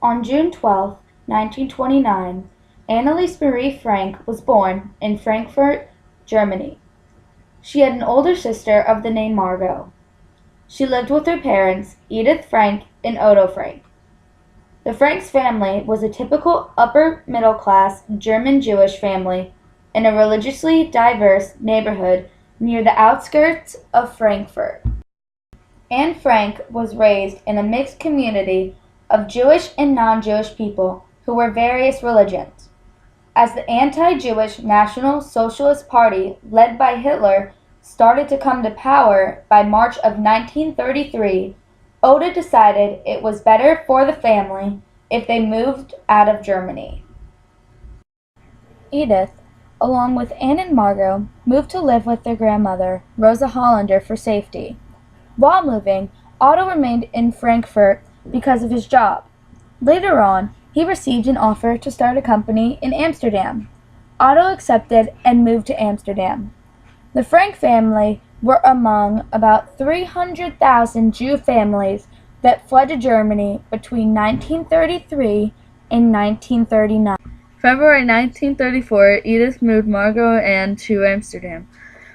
On June 12, 1929, Anneliese Marie Frank was born in Frankfurt, Germany. She had an older sister of the name Margot. She lived with her parents, Edith Frank and Otto Frank. The Franks family was a typical upper-middle-class German Jewish family in a religiously diverse neighborhood near the outskirts of Frankfurt. Anne Frank was raised in a mixed community of Jewish and non-Jewish people who were various religions. As the anti-Jewish National Socialist Party, led by Hitler, started to come to power by March of 1933, Oda decided it was better for the family if they moved out of Germany. Edith, along with Anne and Margot, moved to live with their grandmother, Rosa Hollander, for safety. While moving, Otto remained in Frankfurt because of his job. Later on, he received an offer to start a company in Amsterdam. Otto accepted and moved to Amsterdam. The Frank family were among about 300,000 Jew families that fled to Germany between 1933 and 1939. February 1934, Edith moved Margot and Anne to Amsterdam.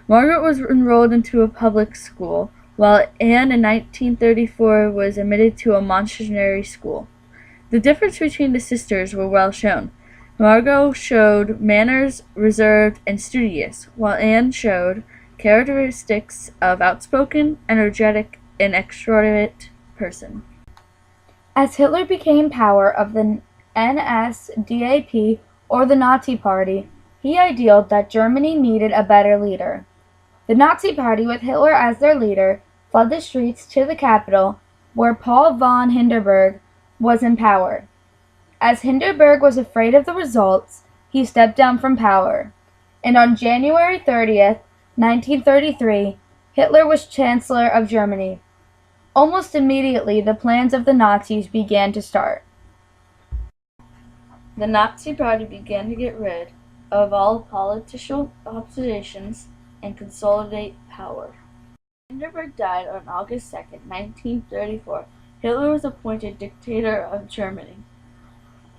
Margaret was enrolled into a public school, while Anne in 1934 was admitted to a Montessori school. The difference between the sisters were well shown. Margot showed manners reserved and studious, while Anne showed characteristics of outspoken, energetic, and extrovert person. As Hitler became power of the NSDAP, or the Nazi Party, he idealed that Germany needed a better leader. The Nazi Party, with Hitler as their leader, fled the streets to the capital, where Paul von Hindenburg was in power. As Hindenburg was afraid of the results, he stepped down from power, and on January 30th, 1933, Hitler was Chancellor of Germany. Almost immediately, the plans of the Nazis began to start. The Nazi Party began to get rid of all political oppositions and consolidate power. Hindenburg died on August 2, 1934. Hitler was appointed dictator of Germany.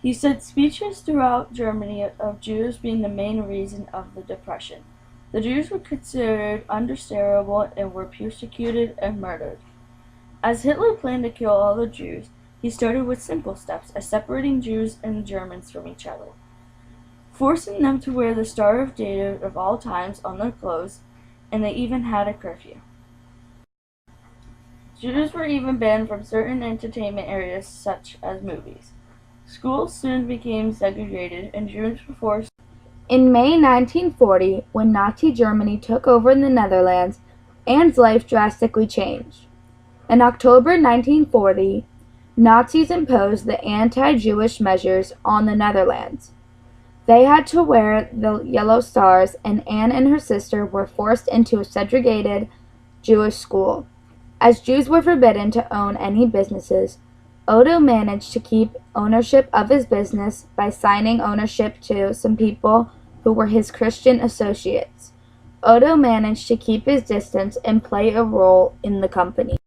He said speeches throughout Germany of Jews being the main reason of the Depression. The Jews were considered undesirable and were persecuted and murdered. As Hitler planned to kill all the Jews, he started with simple steps as separating Jews and Germans from each other, forcing them to wear the Star of David of all times on their clothes, and they even had a curfew. Jews were even banned from certain entertainment areas such as movies. Schools soon became segregated, and Jews were forced. In May 1940, when Nazi Germany took over the Netherlands, Anne's life drastically changed. In October 1940, Nazis imposed the anti-Jewish measures on the Netherlands. They had to wear the yellow stars, and Anne and her sister were forced into a segregated Jewish school. As Jews were forbidden to own any businesses, Odo managed to keep ownership of his business by signing ownership to some people who were his Christian associates. Odo managed to keep his distance and play a role in the company.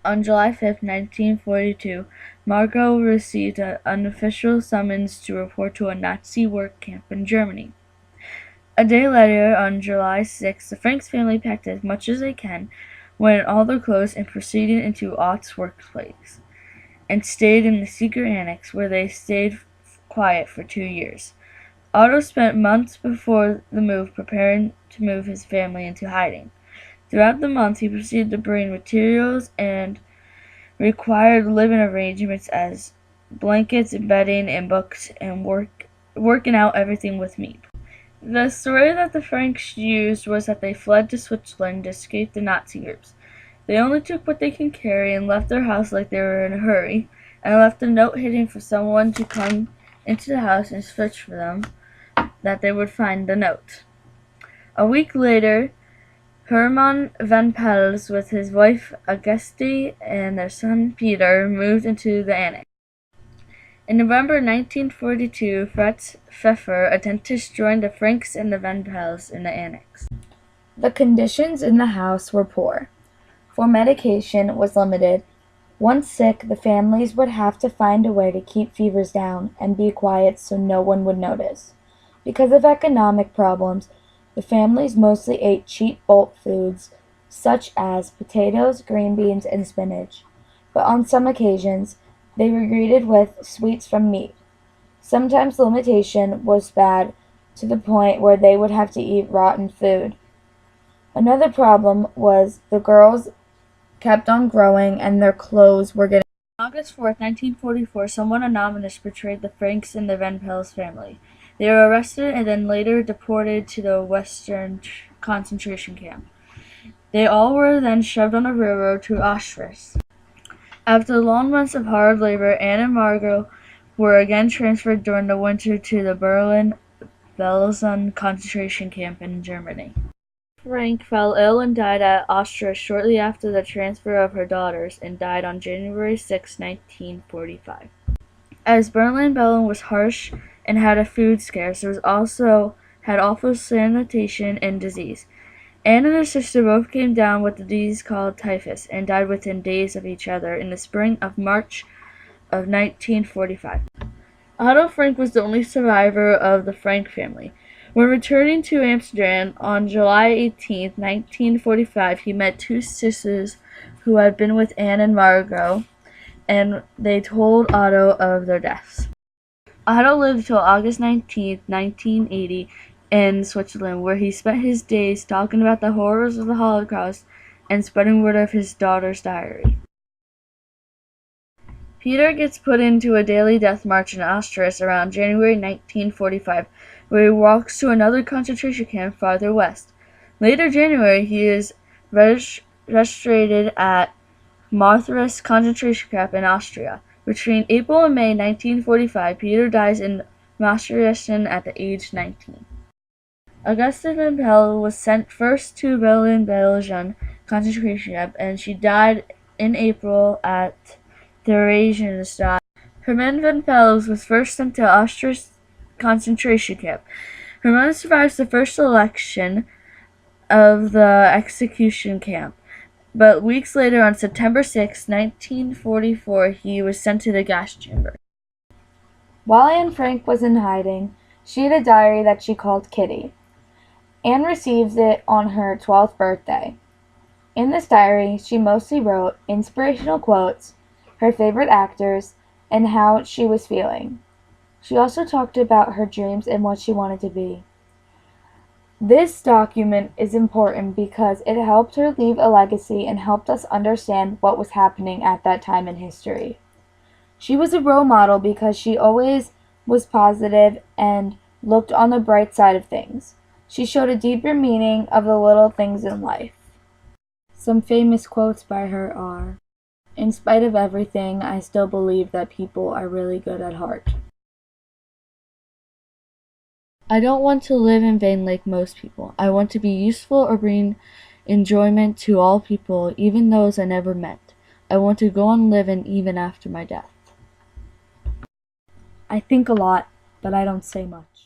On July 5, 1942, Margot received an unofficial summons to report to a Nazi work camp in Germany. A day later, on July 6, the Franks family packed as much as they can, went in all their clothes, and proceeded into Ott's workplace, and stayed in the secret annex, where they stayed quiet for 2 years. Otto spent months before the move preparing to move his family into hiding. Throughout the months, he proceeded to bring materials and required living arrangements as blankets and bedding and books, and working out everything with meat. The story that the Franks used was that they fled to Switzerland to escape the Nazi groups. They only took what they could carry and left their house like they were in a hurry, and left a note hidden for someone to come into the house and search for them, that they would find the note. A week later, Hermann van Pels, with his wife Auguste and their son Peter, moved into the annex. In November 1942, Fritz Pfeffer, a dentist, joined the Franks and the van Pels in the annex. The conditions in the house were poor, for medication was limited, Once sick, the families would have to find a way to keep fevers down and be quiet so no one would notice. Because of economic problems, the families mostly ate cheap bulk foods such as potatoes, green beans, and spinach. But on some occasions, they were greeted with sweets from meat. Sometimes the limitation was bad to the point where they would have to eat rotten food. Another problem was the girls kept on growing and their clothes were getting. On August 4th, 1944, someone anonymous betrayed the Franks and the Van Pels family. They were arrested and then later deported to the Western concentration camp. They all were then shoved on a railroad to Auschwitz. After long months of hard labor, Anne and Margot were again transferred during the winter to the Berlin-Belsen concentration camp in Germany. Frank fell ill and died at Auschwitz shortly after the transfer of her daughters, and died on January 6, 1945. As Berlin-Belsen was harsh and had a food scarce, it was also had awful sanitation and disease. Anne and her sister both came down with a disease called typhus and died within days of each other in the spring of March of 1945. Otto Frank was the only survivor of the Frank family. When returning to Amsterdam on July 18, 1945, he met two sisters who had been with Anne and Margot, and they told Otto of their deaths. Otto lived till August 19, 1980, in Switzerland, where he spent his days talking about the horrors of the Holocaust and spreading word of his daughter's diary. Peter gets put into a daily death march in Auschwitz around January 1945, where he walks to another concentration camp farther west. Later January, he is registered at Martharis concentration camp in Austria. Between April and May 1945, Peter dies in Maastricht at the age 19. Augusta Van Pels was sent first to Berlin-Belsen concentration camp, and she died in April at Theresienstadt. Hermann Van Pels was first sent to Auschwitz concentration camp. Hermann survives the first selection of the execution camp, but weeks later, on September 6, 1944, he was sent to the gas chamber. While Anne Frank was in hiding, she had a diary that she called Kitty. Anne received it on her 12th birthday. In this diary, she mostly wrote inspirational quotes, her favorite actors, and how she was feeling. She also talked about her dreams and what she wanted to be. This document is important because it helped her leave a legacy and helped us understand what was happening at that time in history. She was a role model because she always was positive and looked on the bright side of things. She showed a deeper meaning of the little things in life. Some famous quotes by her are, "In spite of everything, I still believe that people are really good at heart." I don't want to live in vain like most people. I want to be useful or bring enjoyment to all people, even those I never met. I want to go on living even after my death. I think a lot, but I don't say much.